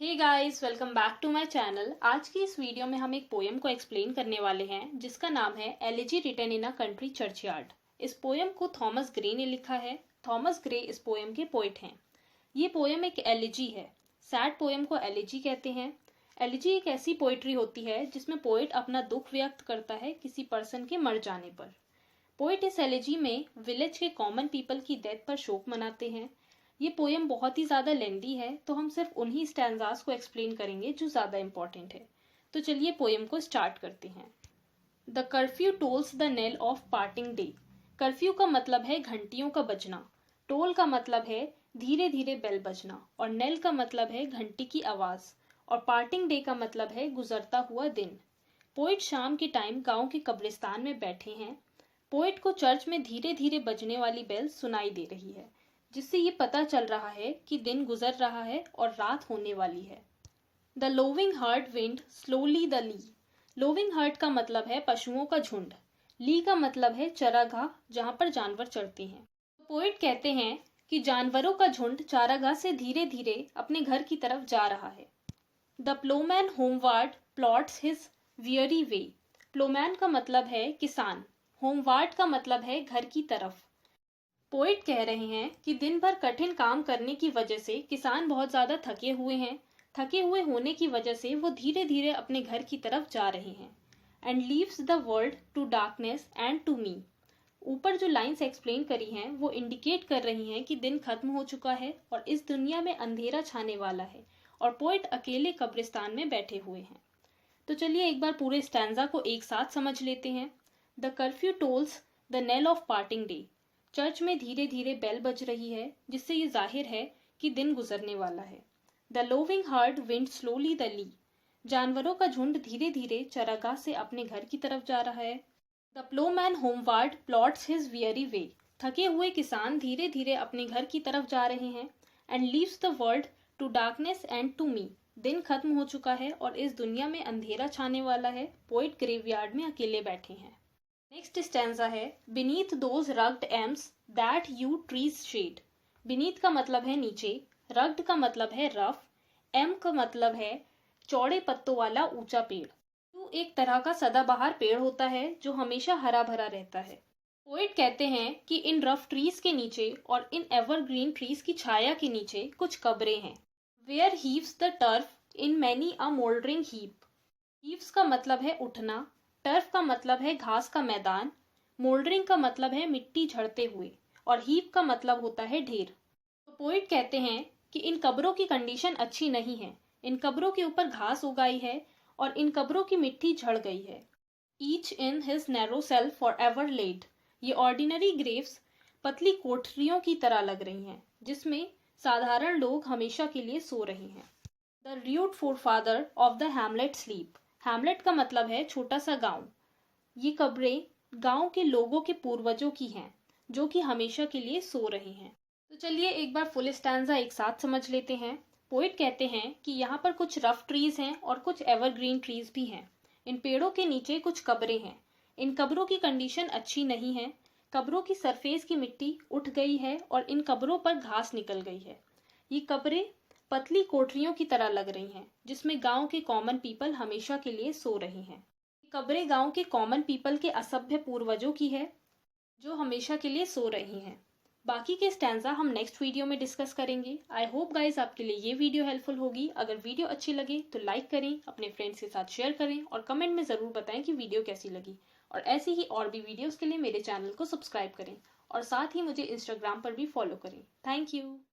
Hey guys, welcome back to my channel. आज की इस वीडियो में हम एक पोएम को एक्सप्लेन करने वाले हैं जिसका नाम है elegy written in a country churchyard. इस पोएम को थॉमस ग्रे ने लिखा है। थॉमस ग्रे इस पोएम के पोइट हैं। ये पोएम एक एलिजी है। सैड पोएम को एलिजी कहते हैं। एलिजी एक ऐसी पोइट्री होती है जिसमें पोइट अपना दुख व्यक्त करता है किसी पर्सन के मर जाने पर। पोइट इस एलिजी में विलेज के कॉमन पीपल की डेथ पर शोक मनाते हैं। ये पोएम बहुत ही ज़्यादा लेंदी है, तो हम सिर्फ उन्हीं स्टैंजास को एक्सप्लेन करेंगे जो ज़्यादा इंपॉर्टेंट है। तो चलिए पोएम को स्टार्ट करते हैं। The curfew tolls the knell of parting day. Curfew का मतलब है घंटियों का बजना। टोल का मतलब है धीरे धीरे बेल बजना। और नेल का मतलब है घंटी की आवाज़। और पार्टिंग डे का मतलब है गुजरता हुआ दिन। पोइट शाम के टाइम गांव के कब्रिस्तान में बैठे हैं। पोइट को चर्च में धीरे धीरे बजने वाली बेल सुनाई दे रही है, जिससे ये पता चल रहा है कि दिन गुजर रहा है और रात होने वाली है। The lowing herd wind slowly the lea. Lowing herd का मतलब है पशुओं का झुंड। ली का मतलब है चरागाह, जहाँ पर जानवर चरते हैं। पोइट कहते हैं कि जानवरों का झुंड चारागाह से धीरे धीरे अपने घर की तरफ जा रहा है। The ploughman homeward plods his weary way. Ploughman का मतलब है किसान। होमवार्ड का मतलब है घर की तरफ। पोइट कह रहे हैं कि दिन भर कठिन काम करने की वजह से किसान बहुत ज़्यादा थके हुए हैं। थके हुए होने की वजह से वो धीरे धीरे अपने घर की तरफ जा रहे हैं। And leaves the world to darkness and to me. ऊपर जो लाइंस एक्सप्लेन करी हैं वो इंडिकेट कर रही हैं कि दिन खत्म हो चुका है और इस दुनिया में अंधेरा छाने वाला है, और पोइट अकेले कब्रिस्तान में बैठे हुए हैं। तो चलिए एक बार पूरे स्टैंजा को एक साथ समझ लेते हैं। The curfew tolls the knell of parting day. Church में धीरे धीरे बेल बज रही है, जिससे ये जाहिर है कि दिन गुजरने वाला है। The lowing herd wind slowly the lea. जानवरों का झुंड धीरे धीरे चरागाह से अपने घर की तरफ जा रहा है। The ploughman homeward plods his weary way. थके हुए किसान धीरे धीरे अपने घर की तरफ जा रहे हैं। And leaves the world to darkness and to me. दिन खत्म हो चुका है और इस दुनिया में अंधेरा छाने वाला है। पोइट ग्रेवयार्ड में अकेले बैठे हैं। नेक्स्ट स्टैंजा है beneath those rugged elms that yew tree's shade. Beneath का मतलब है नीचे, रग्ड का मतलब है रफ, एम का मतलब है चौड़े पत्तों वाला ऊंचा पेड़। यू एक तरह का सदाबहार पेड़ होता है जो हमेशा हरा भरा रहता है। पोइट कहते हैं कि इन रफ ट्रीज के नीचे और इन एवरग्रीन ट्रीज की छाया के नीचे कुछ कब्रें हैं। Where heaves the turf in many a mouldering heap. Heaves का मतलब है उठना, टर्फ का मतलब है घास का मैदान, मोल्डरिंग का मतलब है मिट्टी झड़ते हुए, और हीप का मतलब होता है ढेर। तो पोइट कहते हैं कि इन कब्रों की कंडीशन अच्छी नहीं है। इन कब्रों के ऊपर घास उगाई है और इन कब्रों की मिट्टी झड़ गई है। Each in his narrow cell for ever laid. ये ऑर्डिनरी ग्रेव्स पतली कोठरियों की तरह लग रही हैं, जिसमें साधारण लोग हमेशा के लिए सो रहे हैं। The rude forefather of the hamlet sleep. Hamlet का मतलब है छोटा सा गांव। ये कब्रें गांव के लोगों के पूर्वजों की हैं, जो कि हमेशा के लिए सो रहे हैं। तो चलिए एक बार फुल स्टैंजा एक साथ समझ लेते हैं। पोइट कहते हैं कि यहाँ पर कुछ रफ ट्रीज हैं और कुछ एवरग्रीन ट्रीज भी हैं। इन पेड़ों के नीचे कुछ कब्रें हैं। इन कब्रों की कंडीशन अच्छी नहीं है। कब्रों की सरफेस की मिट्टी उठ गई है और इन कब्रों पर घास निकल गई है। ये कब्रें पतली कोठरियों की तरह लग रही हैं, जिसमें गांव के कॉमन पीपल हमेशा के लिए सो रहे हैं। कब्रें गांव के कॉमन पीपल के असभ्य पूर्वजों की है, जो हमेशा के लिए सो रही हैं। बाकी के स्टैंजा हम नेक्स्ट वीडियो में डिस्कस करेंगे। आई होप गाइज आपके लिए ये वीडियो हेल्पफुल होगी। अगर वीडियो अच्छी लगे तो लाइक करें, अपने फ्रेंड्स के साथ शेयर करें और कमेंट में ज़रूर बताएं कि वीडियो कैसी लगी। और ऐसी ही और भी वीडियोज़ के लिए मेरे चैनल को सब्सक्राइब करें और साथ ही मुझे इंस्टाग्राम पर भी फॉलो करें। Thank you.